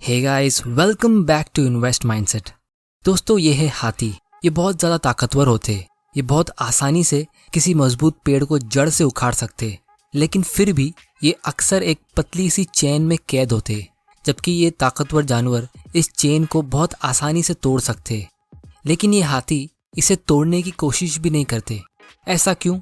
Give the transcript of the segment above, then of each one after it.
Hey guys, welcome back to invest mindset. दोस्तों, ये है हाथी। ये बहुत ज़्यादा ताकतवर होते। ये बहुत आसानी से किसी मजबूत पेड़ को जड़ से उखाड़ सकते, लेकिन फिर भी ये अक्सर एक पतली सी चेन में कैद होते, जबकि ये ताकतवर जानवर इस चेन को बहुत आसानी से तोड़ सकते। लेकिन ये हाथी इसे तोड़ने की कोशिश भी नहीं करते। ऐसा क्यों?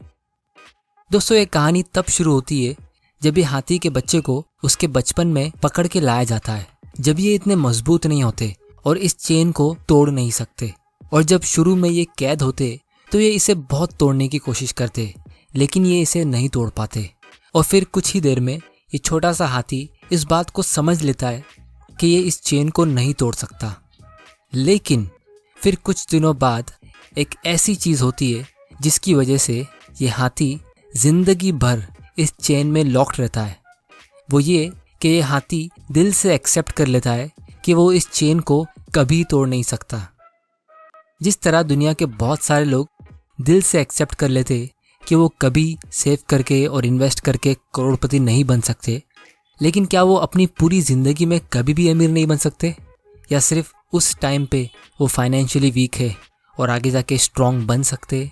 दोस्तों, ये कहानी तब शुरू होती है जब ये हाथी के बच्चे को उसके बचपन में पकड़ के लाया जाता है, जब ये इतने मजबूत नहीं होते और इस चेन को तोड़ नहीं सकते। और जब शुरू में ये कैद होते तो ये इसे बहुत तोड़ने की कोशिश करते, लेकिन ये इसे नहीं तोड़ पाते। और फिर कुछ ही देर में ये छोटा सा हाथी इस बात को समझ लेता है कि ये इस चेन को नहीं तोड़ सकता। लेकिन फिर कुछ दिनों बाद एक ऐसी चीज़ होती है जिसकी वजह से ये हाथी जिंदगी भर इस चेन में लॉक्ड रहता है। वो ये कि ये हाथी दिल से एक्सेप्ट कर लेता है कि वो इस चेन को कभी तोड़ नहीं सकता। जिस तरह दुनिया के बहुत सारे लोग दिल से एक्सेप्ट कर लेते कि वो कभी सेव करके और इन्वेस्ट करके करोड़पति नहीं बन सकते, लेकिन क्या वो अपनी पूरी ज़िंदगी में कभी भी अमीर नहीं बन सकते? या सिर्फ उस टाइम पे वो फाइनेंशियली वीक है और आगे जाके स्ट्रॉन्ग बन सकते?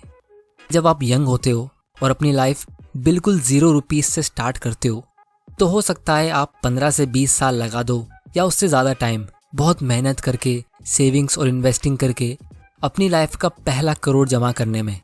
जब आप यंग होते हो और अपनी लाइफ बिल्कुल 0 रुपीस से स्टार्ट करते हो, तो हो सकता है आप 15 से 20 साल लगा दो या उससे ज़्यादा टाइम बहुत मेहनत करके, सेविंग्स और इन्वेस्टिंग करके अपनी लाइफ का पहला करोड़ जमा करने में।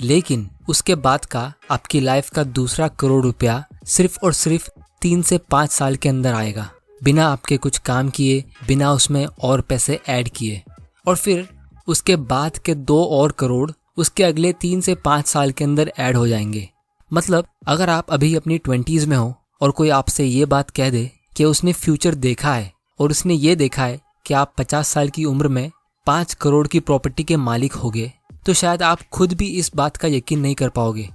लेकिन उसके बाद का आपकी लाइफ का दूसरा करोड़ रुपया सिर्फ और सिर्फ 3 से 5 साल के अंदर आएगा, बिना आपके कुछ काम किए, बिना उसमें और पैसे ऐड किए। और फिर उसके बाद के 2 और करोड़ उसके अगले 3 से 5 साल के अंदर ऐड हो जाएंगे। मतलब अगर आप अभी अपनी 20s में हो और कोई आपसे ये बात कह दे कि उसने फ्यूचर देखा है और उसने ये देखा है कि आप 50 साल की उम्र में 5 करोड़ की प्रॉपर्टी के मालिक होगे, तो शायद आप खुद भी इस बात का यकीन नहीं कर पाओगे,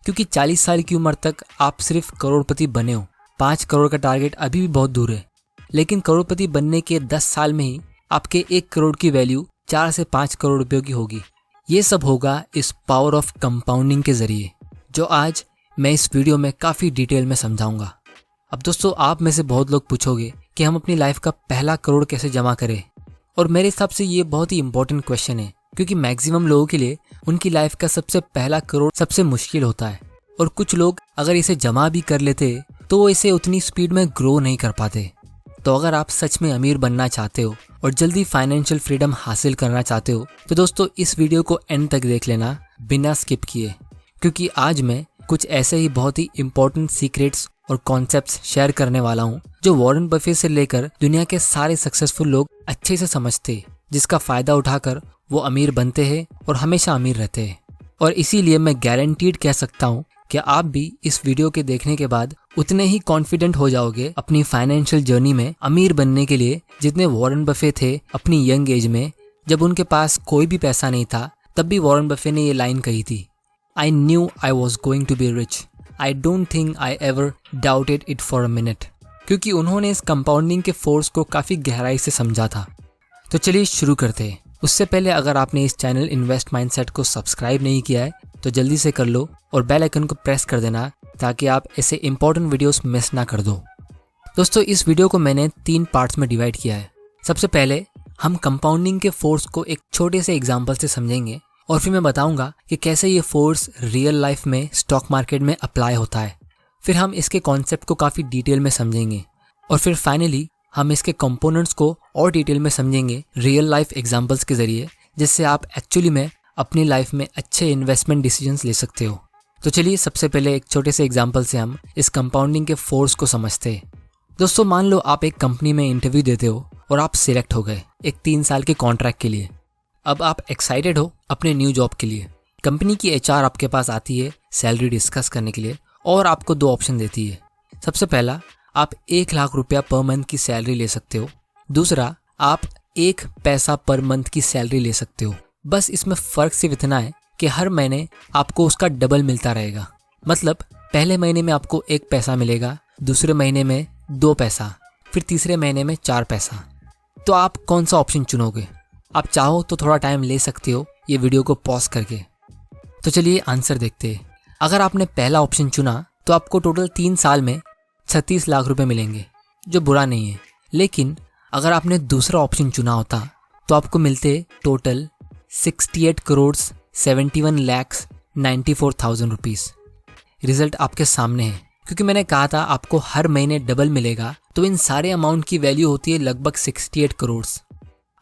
क्योंकि 40 साल की उम्र तक आप सिर्फ करोड़पति बने हो। 5 करोड़ का टारगेट अभी भी बहुत दूर है, लेकिन करोड़पति बनने के 10 साल में ही आपके 1 करोड़ की वैल्यू 4 से 5 करोड़ रुपयों की होगी। ये सब होगा इस पावर ऑफ कंपाउंडिंग के जरिए, जो आज मैं इस वीडियो में काफ़ी डिटेल में समझाऊंगा। अब दोस्तों, आप में से बहुत लोग पूछोगे कि हम अपनी लाइफ का पहला करोड़ कैसे जमा करें, और मेरे हिसाब से ये बहुत ही इंपॉर्टेंट क्वेश्चन है, क्योंकि मैक्सिमम लोगों के लिए उनकी लाइफ का सबसे पहला करोड़ सबसे मुश्किल होता है। और कुछ लोग अगर इसे जमा भी कर लेते तो वो इसे उतनी स्पीड में ग्रो नहीं कर पाते। तो अगर आप सच में अमीर बनना चाहते हो और जल्दी फाइनेंशियल फ्रीडम हासिल करना चाहते हो, तो दोस्तों इस वीडियो को एंड तक देख लेना बिना स्किप किए, क्योंकि आज मैं कुछ ऐसे ही बहुत ही इंपॉर्टेंट सीक्रेट्स और कॉन्सेप्ट्स शेयर करने वाला हूँ जो वॉरेन बफेट से लेकर दुनिया के सारे सक्सेसफुल लोग अच्छे से समझते, जिसका फायदा उठाकर वो अमीर बनते हैं और हमेशा अमीर रहते हैं। और इसीलिए मैं गारंटीड कह सकता हूँ कि आप भी इस वीडियो के देखने के बाद उतने ही कॉन्फिडेंट हो जाओगे अपनी फाइनेंशियल जर्नी में अमीर बनने के लिए, जितने वॉरेन बफेट थे अपनी यंग एज में। जब उनके पास कोई भी पैसा नहीं था, तब भी वॉरेन बफेट ने ये लाइन कही थी, I knew I was going to be rich. I don't think I ever doubted it for a minute. क्योंकि उन्होंने इस कंपाउंडिंग के फोर्स को काफ़ी गहराई से समझा था। तो चलिए शुरू करते हैं। उससे पहले अगर आपने इस चैनल इन्वेस्ट माइंडसेट को सब्सक्राइब नहीं किया है तो जल्दी से कर लो और बेल आइकन को प्रेस कर देना, ताकि आप ऐसे इंपॉर्टेंट वीडियोस मिस ना कर दो। दोस्तों, इस वीडियो को मैंने 3 पार्ट्स में डिवाइड किया है। सबसे पहले हम कंपाउंडिंग के फोर्स को एक छोटे से एग्जाम्पल से समझेंगे, और फिर मैं बताऊंगा कि कैसे ये फोर्स रियल लाइफ में स्टॉक मार्केट में अप्लाई होता है। फिर हम इसके कॉन्सेप्ट को काफ़ी डिटेल में समझेंगे, और फिर फाइनली हम इसके कंपोनेंट्स को और डिटेल में समझेंगे रियल लाइफ एग्जांपल्स के ज़रिए, जिससे आप एक्चुअली में अपनी लाइफ में अच्छे इन्वेस्टमेंट डिसीजंस ले सकते हो। तो चलिए सबसे पहले एक छोटे से एग्जाम्पल से हम इस कंपाउंडिंग के फोर्स को समझते हैं। दोस्तों, मान लो आप एक कंपनी में इंटरव्यू देते हो और आप सिलेक्ट हो गए एक 3 साल के कॉन्ट्रैक्ट के लिए। अब आप एक्साइटेड हो अपने न्यू जॉब के लिए। कंपनी की एचआर आपके पास आती है सैलरी डिस्कस करने के लिए, और आपको 2 ऑप्शन देती है। सबसे पहला, आप 1 लाख रुपया पर मंथ की सैलरी ले सकते हो। दूसरा, आप 1 पैसा पर मंथ की सैलरी ले सकते हो। बस इसमें फ़र्क सिर्फ इतना है कि हर महीने आपको उसका डबल मिलता रहेगा। मतलब पहले महीने में आपको 1 पैसा मिलेगा, दूसरे महीने में 2 पैसा, फिर तीसरे महीने में 4 पैसा। तो आप कौन सा ऑप्शन चुनोगे? आप चाहो तो थोड़ा टाइम ले सकते हो ये वीडियो को पॉज करके। तो चलिए आंसर देखते हैं। अगर आपने पहला ऑप्शन चुना तो आपको टोटल 3 साल में 36 लाख रुपए मिलेंगे, जो बुरा नहीं है। लेकिन अगर आपने दूसरा ऑप्शन चुना होता तो आपको मिलते total 68 crore 71 lakh 94,000 rupees. Result आपके सामने है, क्योंकि मैंने कहा था आपको हर महीने डबल मिलेगा, तो इन सारे अमाउंट की वैल्यू होती है लगभग 68 करोड़।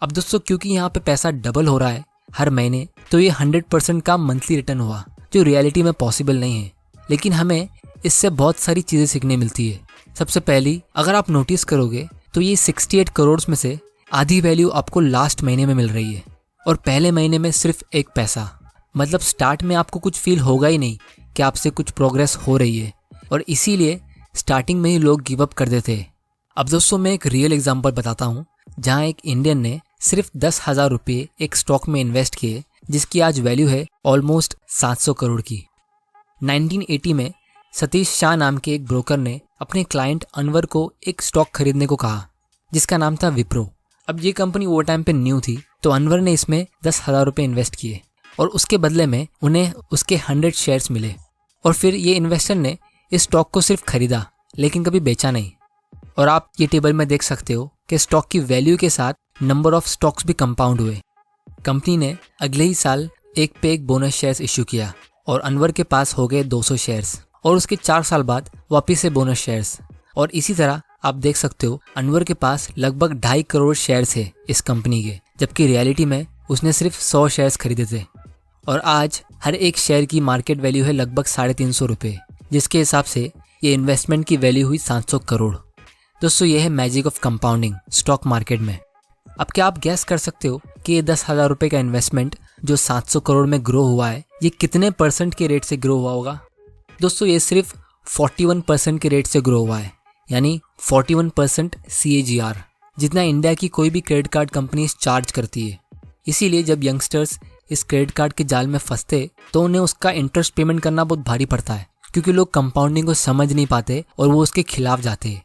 अब दोस्तों क्योंकि यहाँ पे पैसा डबल हो रहा है हर महीने, तो ये 100% का मंथली रिटर्न हुआ, जो रियलिटी में पॉसिबल नहीं है। लेकिन हमें इससे बहुत सारी चीज़ें सीखने मिलती है। सबसे पहली, अगर आप नोटिस करोगे तो ये 68 करोड़ में से आधी वैल्यू आपको लास्ट महीने में मिल रही है और पहले महीने में सिर्फ 1 पैसा। मतलब स्टार्ट में आपको कुछ फील होगा ही नहीं कि आपसे कुछ प्रोग्रेस हो रही है, और इसीलिए स्टार्टिंग में ही लोग गिव अप कर देते हैं। अब दोस्तों मैं एक रियल एग्जांपल बताता हूँ, जहाँ एक इंडियन ने सिर्फ 10,000 रुपये एक स्टॉक में इन्वेस्ट किए, जिसकी आज वैल्यू है ऑलमोस्ट 700 करोड़ की। 1980 में सतीश शाह नाम के एक ब्रोकर ने अपने क्लाइंट अनवर को एक स्टॉक खरीदने को कहा, जिसका नाम था विप्रो। अब ये कंपनी वो टाइम पे न्यू थी, तो अनवर ने इसमें 10,000 रुपये इन्वेस्ट किए और उसके बदले में उन्हें उसके 100 शेयर्स मिले। और फिर ये इन्वेस्टर ने इस स्टॉक को सिर्फ खरीदा, लेकिन कभी बेचा नहीं। और आप ये टेबल में देख सकते हो कि स्टॉक की वैल्यू के साथ नंबर ऑफ स्टॉक्स भी कंपाउंड हुए। कंपनी ने अगले ही साल एक पे एक बोनस शेयर्स इश्यू किया और अनवर के पास हो गए 200 शेयर्स, और उसके 4 साल बाद वापिस से बोनस शेयर्स। और इसी तरह आप देख सकते हो अनवर के पास लगभग 2.5 करोड़ शेयर्स है इस कंपनी के, जबकि रियलिटी में उसने सिर्फ 100 शेयर्स खरीदे थे। और आज हर एक शेयर की मार्केट वैल्यू है लगभग 350 रुपये, जिसके हिसाब से ये इन्वेस्टमेंट की वैल्यू हुई 700 करोड़। दोस्तों ये है magic of compounding stock market में। अब क्या आप गैस कर सकते हो कि ये 10,000 रुपये का इन्वेस्टमेंट जो 700 करोड़ में ग्रो हुआ है, ये कितने % के रेट से ग्रो हुआ होगा? दोस्तों ये सिर्फ 41% के रेट से ग्रो हुआ है, यानी 41% CAGR, जितना इंडिया की कोई भी क्रेडिट कार्ड कंपनी चार्ज करती है। इसीलिए जब यंगस्टर्स इस क्रेडिट कार्ड के जाल में फंसते तो उन्हें उसका इंटरेस्ट पेमेंट करना बहुत भारी पड़ता है, क्योंकि लोग कंपाउंडिंग को समझ नहीं पाते और वो उसके खिलाफ जाते हैं।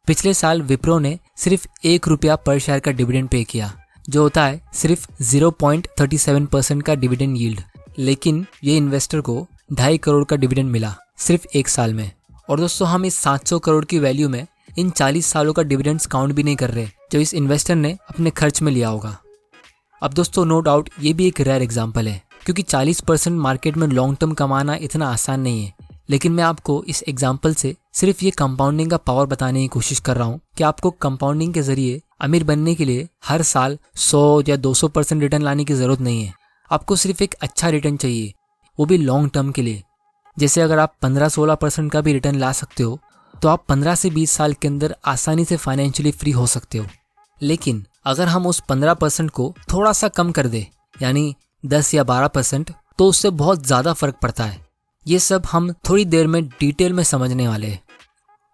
पिछले साल विप्रो ने सिर्फ 1 रुपया पर शेयर का डिविडेंड पे किया, जो होता है सिर्फ 0.37% का डिविडेंड यील्ड। लेकिन ये इन्वेस्टर को 2.5 करोड़ का डिविडेंड मिला सिर्फ 1 साल में। और दोस्तों हम इस 700 करोड़ की वैल्यू में इन 40 सालों का डिविडेंड्स काउंट भी नहीं कर रहे, जो इस इन्वेस्टर ने अपने खर्च में लिया होगा। अब दोस्तों नो डाउट ये भी एक रेयर एग्जांपल है, क्योंकि 40% मार्केट में लॉन्ग टर्म कमाना इतना आसान नहीं है। लेकिन मैं आपको इस एग्जांपल से सिर्फ ये कंपाउंडिंग का पावर बताने की कोशिश कर रहा हूँ कि आपको कंपाउंडिंग के जरिए अमीर बनने के लिए हर साल 100 या 200% रिटर्न लाने की ज़रूरत नहीं है। आपको सिर्फ एक अच्छा रिटर्न चाहिए, वो भी लॉन्ग टर्म के लिए। जैसे अगर आप 15-16% का भी रिटर्न ला सकते हो, तो आप 15 से 20 साल के अंदर आसानी से फाइनेंशियली फ्री हो सकते हो। लेकिन अगर हम उस 15% को थोड़ा सा कम कर दे, यानी 10 या 12%, तो उससे बहुत ज़्यादा फर्क पड़ता है। ये सब हम थोड़ी देर में डिटेल में समझने वाले हैं।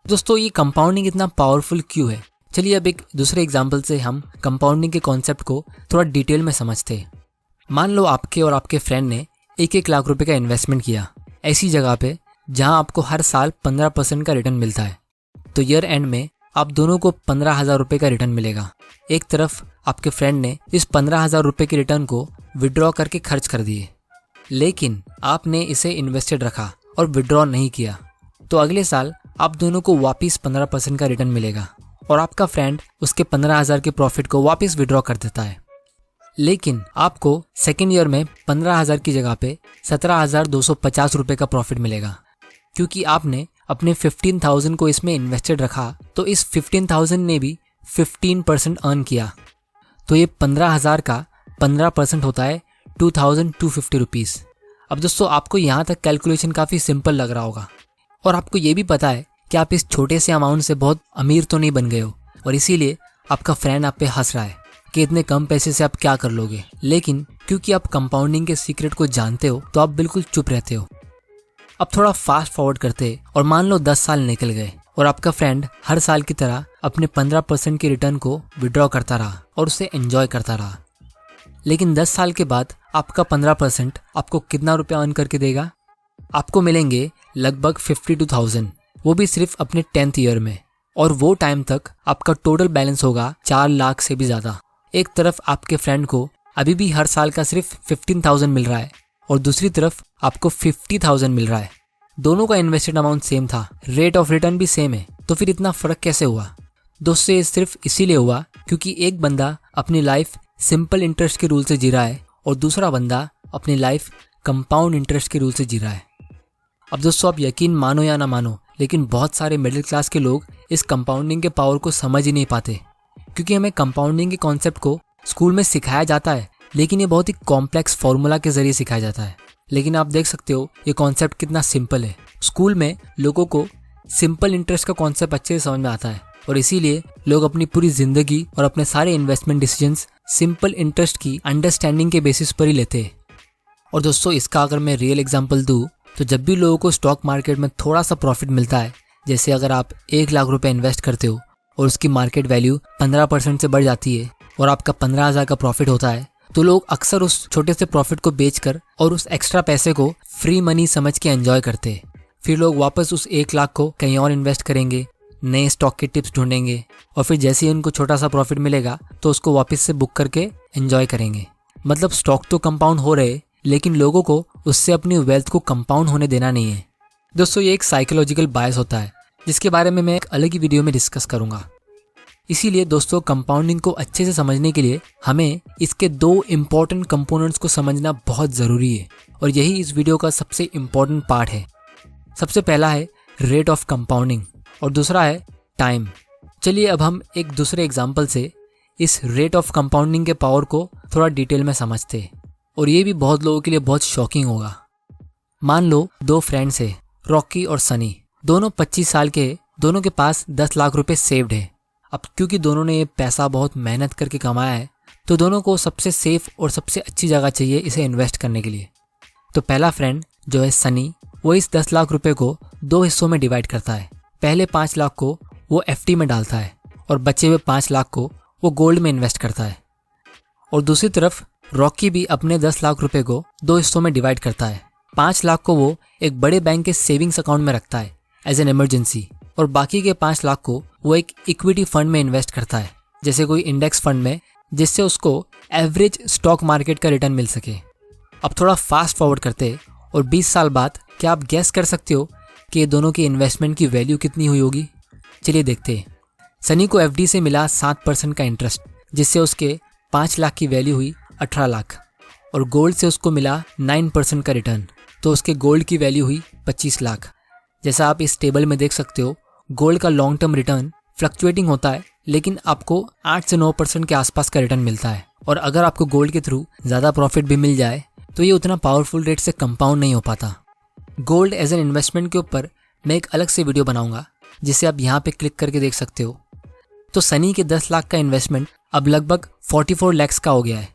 दोस्तों ये कंपाउंडिंग इतना पावरफुल क्यों है? चलिए अब एक दूसरे एग्जाम्पल से हम कंपाउंडिंग के कॉन्सेप्ट को थोड़ा डिटेल में समझते हैं। मान लो आपके और आपके फ्रेंड ने 1-1 लाख रुपए का इन्वेस्टमेंट किया ऐसी जगह पे जहां आपको हर साल 15% का रिटर्न मिलता है। तो ईयर एंड में आप दोनों को 15,000 रुपये का रिटर्न मिलेगा। एक तरफ आपके फ्रेंड ने इस 15,000 रुपये के रिटर्न को विड्रॉ करके खर्च कर दिए, लेकिन आपने इसे इन्वेस्टेड रखा और विड्रॉ नहीं किया, तो अगले साल आप दोनों को वापस 15% का रिटर्न मिलेगा और आपका फ्रेंड उसके 15,000 के प्रॉफिट को वापस विड्रॉ कर देता है। लेकिन आपको सेकेंड ईयर में 15,000 की जगह पे 17,250 रुपये का प्रॉफिट मिलेगा, क्योंकि आपने अपने 15,000 को इसमें इन्वेस्टेड रखा, तो इस 15,000 ने भी 15% अर्न किया। तो ये 15,000 का 15% होता है 2,250 रुपीज़। अब दोस्तों आपको यहाँ तक कैलकुलेशन काफ़ी सिंपल लग रहा होगा और आपको ये भी पता है कि आप इस छोटे से अमाउंट से बहुत अमीर तो नहीं बन गए हो, और इसीलिए आपका फ्रेंड आप पे हंस रहा है कि इतने कम पैसे से आप क्या कर लोगे। लेकिन क्योंकि आप कंपाउंडिंग के सीक्रेट को जानते हो, तो आप बिल्कुल चुप रहते हो। अब थोड़ा फास्ट फॉरवर्ड करते और मान लो 10 साल निकल गए और आपका फ्रेंड हर साल की तरह अपने 15% के रिटर्न को विड्रॉ करता रहा और उसे एंजॉय करता रहा। लेकिन 10 साल के बाद आपका 15% आपको कितना रुपया अर्न करके देगा? आपको मिलेंगे लगभग 52,000, वो भी सिर्फ अपने 10th ईयर में। और वो टाइम तक आपका टोटल बैलेंस होगा 4 लाख से भी ज़्यादा। एक तरफ आपके फ्रेंड को अभी भी हर साल का सिर्फ 15,000 मिल रहा है और दूसरी तरफ आपको 50,000 मिल रहा है। दोनों का इन्वेस्टेड अमाउंट सेम था, रेट ऑफ रिटर्न भी सेम है, तो फिर इतना फ़र्क कैसे हुआ? दोस्तों ये सिर्फ इसीलिए हुआ क्योंकि एक बंदा अपनी लाइफ सिंपल इंटरेस्ट के रूल से जी रहा है और दूसरा बंदा अपनी लाइफ कंपाउंड इंटरेस्ट के रूल से जी रहा है। अब दोस्तों आप यकीन मानो या ना मानो, लेकिन बहुत सारे मिडिल क्लास के लोग इस कंपाउंडिंग के पावर को समझ ही नहीं पाते, क्योंकि हमें कंपाउंडिंग के कॉन्सेप्ट को स्कूल में सिखाया जाता है, लेकिन ये बहुत ही कॉम्प्लेक्स फॉर्मूला के जरिए सिखाया जाता है। लेकिन आप देख सकते हो ये कॉन्सेप्ट कितना सिंपल है। स्कूल में लोगों को सिंपल इंटरेस्ट का कॉन्सेप्ट अच्छे से समझ में आता है और इसीलिए लोग अपनी पूरी जिंदगी और अपने सारे इन्वेस्टमेंट डिसीजंस सिंपल इंटरेस्ट की अंडरस्टैंडिंग के बेसिस पर ही लेते हैं। और दोस्तों इसका अगर मैं रियल एग्जांपल दूं तो जब भी लोगों को स्टॉक मार्केट में थोड़ा सा प्रॉफिट मिलता है, जैसे अगर आप 1 लाख रुपए इन्वेस्ट करते हो और उसकी मार्केट वैल्यू 15% से बढ़ जाती है और आपका 15,000 का प्रॉफिट होता है, तो लोग अक्सर उस छोटे से प्रॉफिट को बेचकर और उस एक्स्ट्रा पैसे को फ्री मनी समझ के एंजॉय करते हैं। फिर लोग वापस उस 1 लाख को कहीं और इन्वेस्ट करेंगे, नए स्टॉक के टिप्स ढूंढेंगे और फिर जैसे ही उनको छोटा सा प्रॉफिट मिलेगा तो उसको वापस से बुक करके एंजॉय करेंगे। मतलब स्टॉक तो कंपाउंड हो रहे, लेकिन लोगों को उससे अपनी वेल्थ को कंपाउंड होने देना नहीं है। दोस्तों ये एक साइकोलॉजिकल बायस होता है जिसके बारे में मैं एक अलग ही वीडियो में डिस्कस करूंगा। इसीलिए दोस्तों कंपाउंडिंग को अच्छे से समझने के लिए हमें इसके 2 इम्पॉर्टेंट कंपोनेंट्स को समझना बहुत ज़रूरी है और यही इस वीडियो का सबसे इम्पॉर्टेंट पार्ट है। सबसे पहला है रेट ऑफ कंपाउंडिंग और दूसरा है टाइम। चलिए अब हम एक दूसरे एग्जाम्पल से इस रेट ऑफ कंपाउंडिंग के पावर को थोड़ा डिटेल में समझते हैं और ये भी बहुत लोगों के लिए बहुत शॉकिंग होगा। मान लो 2 फ्रेंड्स है, रॉकी और सनी। दोनों 25 साल के, दोनों के पास 10 लाख रुपए सेव्ड है। अब क्योंकि दोनों ने ये पैसा बहुत मेहनत करके कमाया है तो दोनों को सबसे सेफ और सबसे अच्छी जगह चाहिए इसे इन्वेस्ट करने के लिए। तो पहला फ्रेंड जो है सनी, वो इस 10 लाख रुपए को 2 हिस्सों में डिवाइड करता है। पहले 5 लाख को वो एफडी में डालता है और बचे हुए 5 लाख को वो गोल्ड में इन्वेस्ट करता है। और दूसरी तरफ रॉकी भी अपने 10 लाख रुपए को 2 हिस्सों में डिवाइड करता है। 5 लाख को वो एक बड़े बैंक के सेविंग्स अकाउंट में रखता है एज एन इमरजेंसी और बाकी के 5 लाख को वो एक इक्विटी फंड में इन्वेस्ट करता है, जैसे कोई इंडेक्स फंड में, जिससे उसको एवरेज स्टॉक मार्केट का रिटर्न मिल सके। अब थोड़ा फास्ट फॉरवर्ड करते और 20 साल बाद क्या आप गैस कर सकते हो कि ये दोनों की इन्वेस्टमेंट की वैल्यू कितनी हुई होगी? चलिए देखते हैं। सनी को एफडी से मिला 7% का इंटरेस्ट, जिससे उसके 5 लाख की वैल्यू हुई 18 लाख और गोल्ड से उसको मिला 9% का रिटर्न, तो उसके गोल्ड की वैल्यू हुई 25 लाख। जैसा आप इस टेबल में देख सकते हो, गोल्ड का लॉन्ग टर्म रिटर्न फ्लक्चुएटिंग होता है, लेकिन आपको 8 से 9% के आसपास का रिटर्न मिलता है। और अगर आपको गोल्ड के थ्रू ज़्यादा प्रॉफिट भी मिल जाए तो ये उतना पावरफुल रेट से कंपाउंड नहीं हो पाता। गोल्ड एज एन इन्वेस्टमेंट के ऊपर मैं एक अलग से वीडियो बनाऊंगा, जिसे आप यहाँ पे क्लिक करके देख सकते हो। तो सनी के 10 लाख का इन्वेस्टमेंट अब लगभग 44 लाख का हो गया है।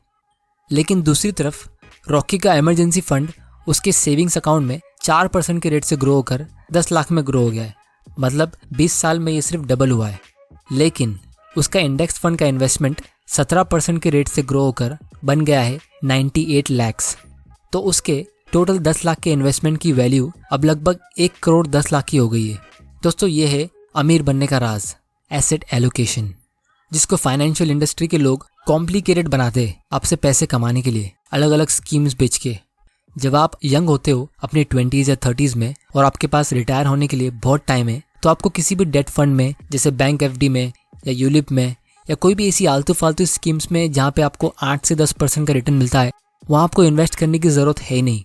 लेकिन दूसरी तरफ रॉकी का इमरजेंसी फंड उसके सेविंग्स अकाउंट में 4% के रेट से ग्रो होकर 10 लाख में ग्रो हो गया है। मतलब 20 साल में ये सिर्फ डबल हुआ है। लेकिन उसका इंडेक्स फंड का इन्वेस्टमेंट 17% के रेट से ग्रो होकर बन गया है 98 लाख। तो उसके टोटल 10 लाख के इन्वेस्टमेंट की वैल्यू अब लगभग 1 करोड़ 10 लाख की हो गई है। दोस्तों ये है अमीर बनने का राज, एसेट एलोकेशन, जिसको फाइनेंशियल इंडस्ट्री के लोग कॉम्प्लिकेटेड बनाते हैं आपसे पैसे कमाने के लिए अलग अलग स्कीम्स बेच के। जब आप यंग होते हो अपने 20s या 30s में और आपके पास रिटायर होने के लिए बहुत टाइम है, तो आपको किसी भी डेट फंड में, जैसे बैंक एफडी में या यूलिप में या कोई भी ऐसी आलतू फालतू स्कीम्स में जहाँ पे आपको 8 से 10% का रिटर्न मिलता है, वहाँ आपको इन्वेस्ट करने की ज़रूरत है ही नहीं।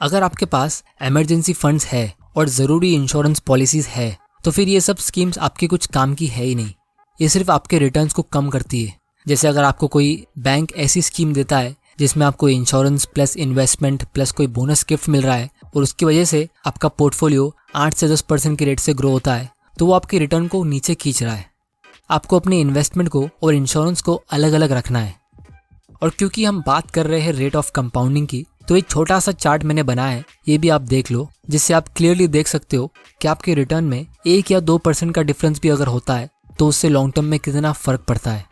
अगर आपके पास इमरजेंसी फंड्स है और ज़रूरी इंश्योरेंस पॉलिसीज़ है तो फिर ये सब स्कीम्स आपके कुछ काम की है ही नहीं। ये सिर्फ आपके रिटर्न्स को कम करती है। जैसे अगर आपको कोई बैंक ऐसी स्कीम देता है जिसमें आपको इंश्योरेंस प्लस इन्वेस्टमेंट प्लस कोई बोनस गिफ्ट मिल रहा है और उसकी वजह से आपका पोर्टफोलियो 8 से 10% के रेट से ग्रो होता है, तो वो आपके रिटर्न को नीचे खींच रहा है। आपको अपने इन्वेस्टमेंट को और इंश्योरेंस को अलग अलग रखना है। और क्योंकि हम बात कर रहे हैं रेट ऑफ कंपाउंडिंग की, तो एक छोटा सा चार्ट मैंने बनाया है, ये भी आप देख लो, जिससे आप क्लियरली देख सकते हो कि आपके रिटर्न में 1 या 2% का डिफरेंस भी अगर होता है तो उससे लॉन्ग टर्म में कितना फ़र्क पड़ता है।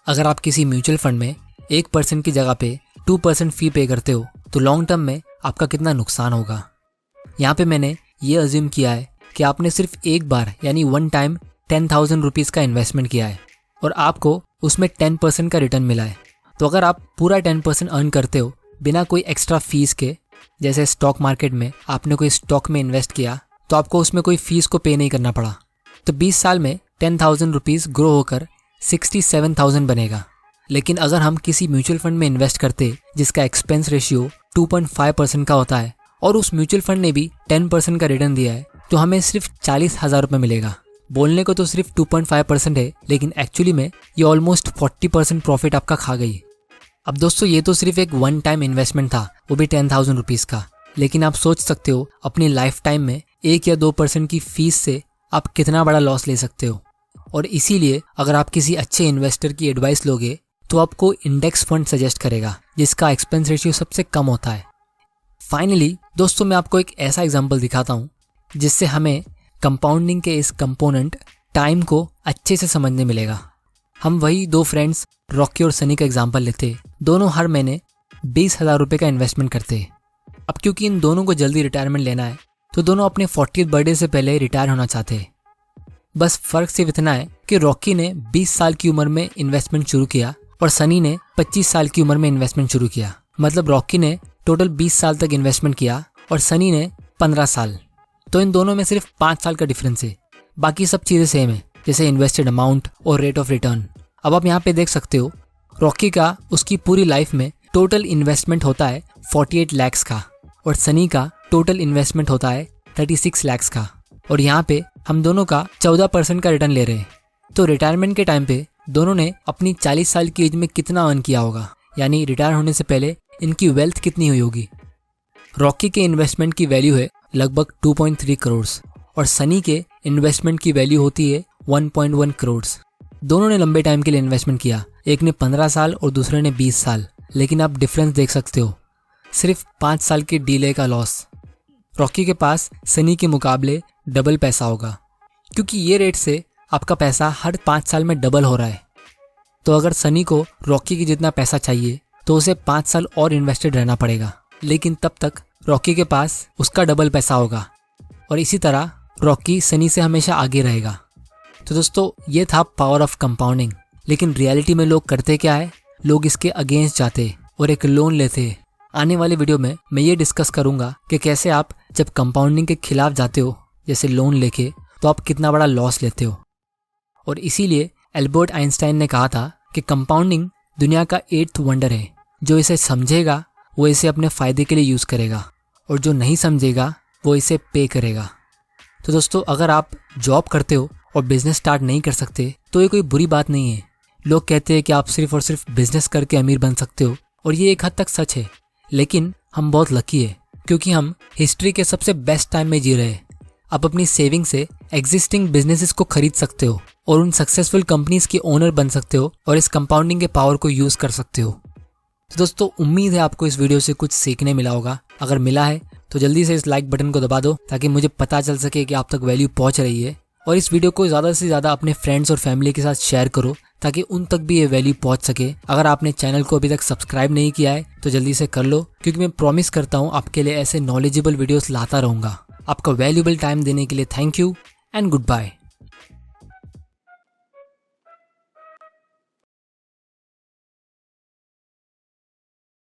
अगर आप किसी म्यूचुअल फंड में 1% की जगह पे 2% फी पे करते हो तो लॉन्ग टर्म में आपका कितना नुकसान होगा। यहाँ पे मैंने ये अज्यूम किया है कि आपने सिर्फ एक बार यानी 1 टाइम 10,000 रुपीज़ का इन्वेस्टमेंट किया है और आपको उसमें 10% का रिटर्न मिला है। तो अगर आप पूरा 10% अर्न करते हो बिना कोई एक्स्ट्रा फीस के, जैसे स्टॉक मार्केट में आपने कोई स्टॉक में इन्वेस्ट किया तो आपको उसमें कोई फीस को पे नहीं करना पड़ा, तो 20 साल में 10,000 रुपीज़ ग्रो होकर 67,000 बनेगा। लेकिन अगर हम किसी म्यूचुअल फंड में इन्वेस्ट करते जिसका एक्सपेंस रेशियो 2.5% का होता है और उस म्यूचुअल फंड ने भी 10% का रिटर्न दिया है, तो हमें सिर्फ 40,000 रुपये मिलेगा। बोलने को तो सिर्फ 2.5% है, लेकिन एक्चुअली में ये ऑलमोस्ट 40% प्रॉफिट आपका खा गई। अब दोस्तों ये तो सिर्फ एक वन टाइम इन्वेस्टमेंट था, वो भी 10,000 रुपीज़ का। लेकिन आप सोच सकते हो अपनी लाइफ टाइम में 1 या 2% की फीस से आप कितना बड़ा लॉस ले सकते हो। और इसीलिए अगर आप किसी अच्छे इन्वेस्टर की एडवाइस लोगे तो आपको इंडेक्स फंड सजेस्ट करेगा जिसका एक्सपेंस रेशियो सबसे कम होता है। फाइनली दोस्तों मैं आपको एक ऐसा एग्जाम्पल दिखाता हूँ जिससे हमें कंपाउंडिंग के इस कंपोनेंट टाइम को अच्छे से समझने मिलेगा। हम वही 2 फ्रेंड्स रॉकी और सनी का एग्जाम्पल लेते। दोनों हर महीने 20,000 रुपये का इन्वेस्टमेंट करते। अब क्योंकि इन दोनों को जल्दी रिटायरमेंट लेना है तो दोनों अपने 40th बर्थडे से पहले रिटायर होना चाहते हैं। बस फर्क सिर्फ इतना है कि रॉकी ने 20 साल की उम्र में इन्वेस्टमेंट शुरू किया और सनी ने 25 साल की उम्र में इन्वेस्टमेंट शुरू किया। मतलब रॉकी ने टोटल 20 साल तक इन्वेस्टमेंट किया और सनी ने 15 साल। तो इन दोनों में सिर्फ 5 साल का डिफरेंस है, बाकी सब चीज़ें सेम है, जैसे इन्वेस्टेड अमाउंट और रेट ऑफ रिटर्न। अब आप यहाँ पे देख सकते हो रॉकी का उसकी पूरी लाइफ में टोटल इन्वेस्टमेंट होता है 48 लाख का और सनी का टोटल इन्वेस्टमेंट होता है 36 लाख का। और यहाँ पे हम दोनों का 14% का रिटर्न ले रहे हैं। तो रिटायरमेंट के टाइम पे दोनों ने अपनी 40 साल की एज में कितना अर्न किया होगा, यानी रिटायर होने से पहले इनकी वेल्थ कितनी हुई होगी। रॉकी के इन्वेस्टमेंट की वैल्यू है लगभग 2.3 करोड़ और सनी के इन्वेस्टमेंट की वैल्यू होती है 1.1 करोड़। दोनों ने लंबे टाइम के लिए इन्वेस्टमेंट किया, एक ने 15 साल और दूसरे ने 20 साल। लेकिन आप डिफरेंस देख सकते हो, सिर्फ 5 साल के डीले का लॉस। रॉकी के पास सनी के मुकाबले डबल पैसा होगा, क्योंकि ये रेट से आपका पैसा हर 5 साल में डबल हो रहा है। तो अगर सनी को रॉकी की जितना पैसा चाहिए तो उसे 5 साल और इन्वेस्टेड रहना पड़ेगा, लेकिन तब तक रॉकी के पास उसका डबल पैसा होगा और इसी तरह रॉकी सनी से हमेशा आगे रहेगा। तो दोस्तों ये था पावर ऑफ कंपाउंडिंग। लेकिन रियलिटी में लोग करते क्या है, लोग इसके अगेंस्ट जाते और एक लोन लेते। आने वाले वीडियो में मैं ये डिस्कस करूंगा कि कैसे आप जब कंपाउंडिंग के खिलाफ जाते हो, जैसे लोन लेके, तो आप कितना बड़ा लॉस लेते हो। और इसीलिए एल्बर्ट आइंस्टाइन ने कहा था कि कंपाउंडिंग दुनिया का 8th वंडर है। जो इसे समझेगा वो इसे अपने फ़ायदे के लिए यूज़ करेगा और जो नहीं समझेगा वो इसे पे करेगा। तो दोस्तों अगर आप जॉब करते हो और बिज़नेस स्टार्ट नहीं कर सकते तो ये कोई बुरी बात नहीं है। लोग कहते हैं कि आप सिर्फ और सिर्फ बिज़नेस करके अमीर बन सकते हो और ये एक हद तक सच है। लेकिन हम बहुत लकी है क्योंकि हम हिस्ट्री के सबसे बेस्ट टाइम में जी रहे हैं। आप अपनी सेविंग से एग्जिस्टिंग बिजनेसेस को खरीद सकते हो और उन सक्सेसफुल कंपनीज के ओनर बन सकते हो और इस कंपाउंडिंग के पावर को यूज़ कर सकते हो। तो दोस्तों उम्मीद है आपको इस वीडियो से कुछ सीखने मिला होगा। अगर मिला है तो जल्दी से इस लाइक बटन को दबा दो ताकि मुझे पता चल सके कि आप तक वैल्यू पहुंच रही है। और इस वीडियो को ज़्यादा से ज़्यादा अपने फ्रेंड्स और फैमिली के साथ शेयर करो ताकि उन तक भी ये वैल्यू पहुंच सके। अगर आपने चैनल को अभी तक सब्सक्राइब नहीं किया है तो जल्दी से कर लो, क्योंकि मैं प्रॉमिस करता हूँ आपके लिए ऐसे नॉलेजेबल वीडियोस लाता रहूँगा। आपका वैल्यूएबल टाइम देने के लिए thank you and good bye.